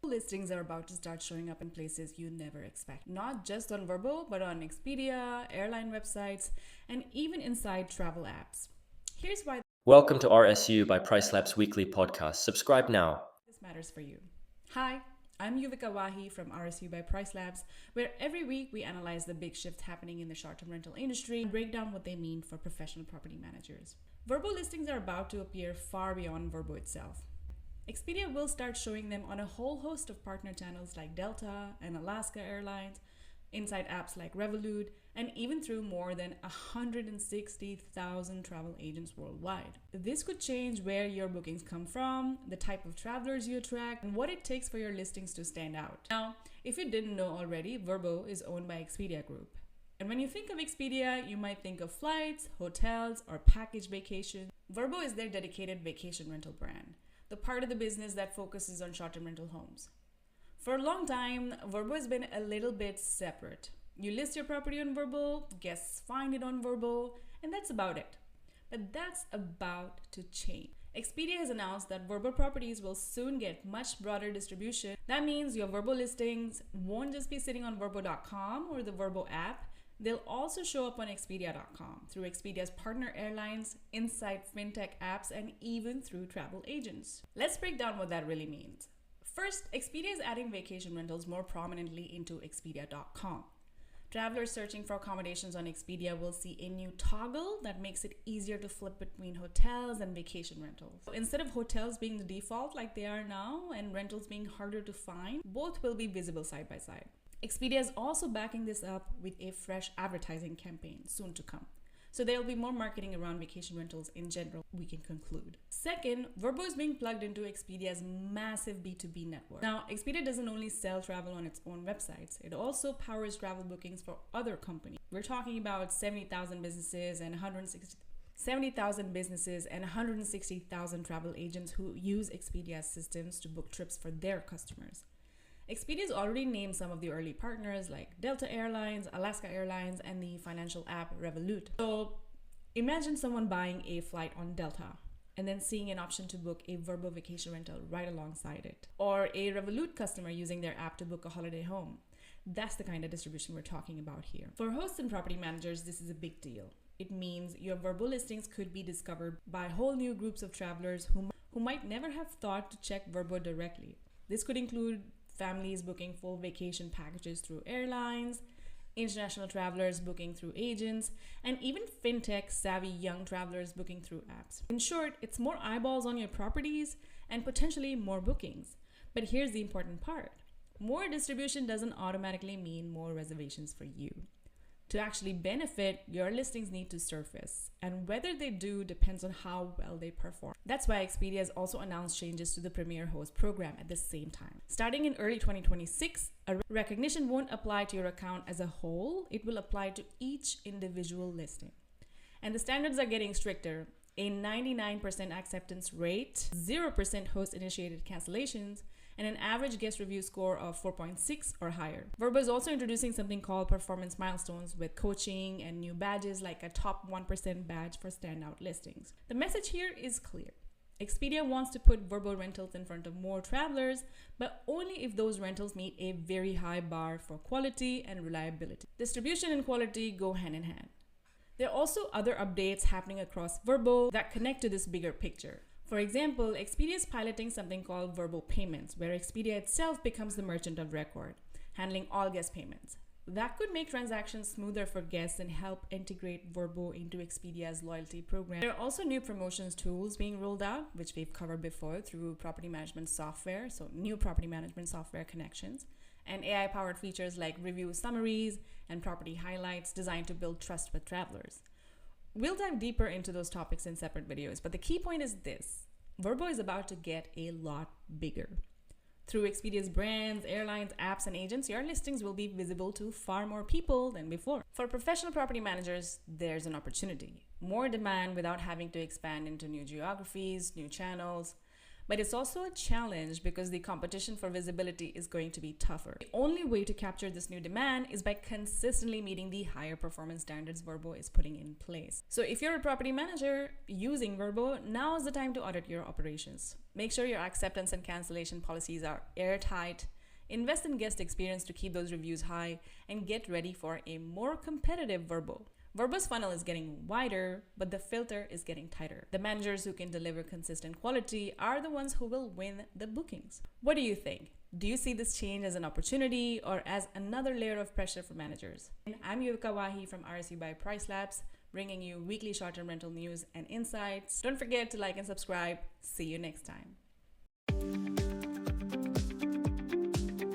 Listings are about to start showing up in places you never expect. Not just on Vrbo, but on Expedia, airline websites, and even inside travel apps. Here's why Welcome to RSU by PriceLabs weekly podcast. Subscribe now. this matters for you. Hi, I'm Yuvika Wahi from RSU by PriceLabs, where every week we analyze the big shifts happening in the short-term rental industry and break down what they mean for professional property managers. Vrbo listings are about to appear far beyond Vrbo itself. Expedia will start showing them on a whole host of partner channels like Delta and Alaska Airlines, inside apps like Revolut, and even through more than 160,000 travel agents worldwide. This could change where your bookings come from, the type of travelers you attract, and what it takes for your listings to stand out. Now, if you didn't know already, Vrbo is owned by Expedia Group. And when you think of Expedia, you might think of flights, hotels, or package vacations. Vrbo is their dedicated vacation rental brand, the part of the business that focuses on short-term rental homes. For a long time, Vrbo has been a little bit separate. You list your property on Vrbo, guests find it on Vrbo, and that's about it. But that's about to change. Expedia has announced that Vrbo properties will soon get much broader distribution. That means your Vrbo listings won't just be sitting on Vrbo.com or the Vrbo app. They'll also show up on Expedia.com through Expedia's partner airlines, inside fintech apps, and even through travel agents. Let's break down what that really means. First, Expedia is adding vacation rentals more prominently into Expedia.com. Travelers searching for accommodations on Expedia will see a new toggle that makes it easier to flip between hotels and vacation rentals. So instead of hotels being the default like they are now and rentals being harder to find, both will be visible side by side. Expedia is also backing this up with a fresh advertising campaign soon to come. So there will be more marketing around vacation rentals in general, we can conclude. Second, Vrbo is being plugged into Expedia's massive B2B network. Now, Expedia doesn't only sell travel on its own websites, it also powers travel bookings for other companies. We're talking about 70,000 businesses and 160,000 travel agents who use Expedia's systems to book trips for their customers. Expedia's already named some of the early partners like Delta Airlines, Alaska Airlines, and the financial app Revolut. So imagine someone buying a flight on Delta and then seeing an option to book a Vrbo vacation rental right alongside it. Or a Revolut customer using their app to book a holiday home. That's the kind of distribution we're talking about here. For hosts and property managers, this is a big deal. It means your Vrbo listings could be discovered by whole new groups of travelers who might never have thought to check Vrbo directly. This could include families booking full vacation packages through airlines, international travelers booking through agents, and even fintech savvy young travelers booking through apps. In short, it's more eyeballs on your properties and potentially more bookings. But here's the important part. More distribution doesn't automatically mean more reservations for you. To actually benefit, your listings need to surface, and whether they do depends on how well they perform. That's why Expedia has also announced changes to the Premier Host program at the same time. Starting in early 2026, a recognition won't apply to your account as a whole, it will apply to each individual listing. And the standards are getting stricter. A 99% acceptance rate, 0% host-initiated cancellations, and an average guest review score of 4.6 or higher. Vrbo is also introducing something called performance milestones with coaching and new badges like a top 1% badge for standout listings. The message here is clear. Expedia wants to put Vrbo rentals in front of more travelers, but only if those rentals meet a very high bar for quality and reliability. Distribution and quality go hand in hand. There are also other updates happening across Vrbo that connect to this bigger picture. For example, Expedia is piloting something called Vrbo Payments, where Expedia itself becomes the merchant of record, handling all guest payments. That could make transactions smoother for guests and help integrate Vrbo into Expedia's loyalty program. There are also new promotions tools being rolled out, which we've covered before through property management software, so new property management software connections, and AI-powered features like review summaries and property highlights designed to build trust with travelers. We'll dive deeper into those topics in separate videos, but the key point is this. Vrbo is about to get a lot bigger. Through Expedia's brands, airlines, apps, and agents, your listings will be visible to far more people than before. For professional property managers, there's an opportunity. More demand without having to expand into new geographies, new channels. But it's also a challenge because the competition for visibility is going to be tougher. The only way to capture this new demand is by consistently meeting the higher performance standards Vrbo is putting in place. So if you're a property manager using Vrbo, now is the time to audit your operations. Make sure your acceptance and cancellation policies are airtight. Invest in guest experience to keep those reviews high, and get ready for a more competitive Vrbo. Vrbo's funnel is getting wider, but the filter is getting tighter. The managers who can deliver consistent quality are the ones who will win the bookings. What do you think? Do you see this change as an opportunity or as another layer of pressure for managers? And I'm Yuvika Wahi from RSU by PriceLabs, bringing you weekly short-term rental news and insights. Don't forget to like and subscribe. See you next time.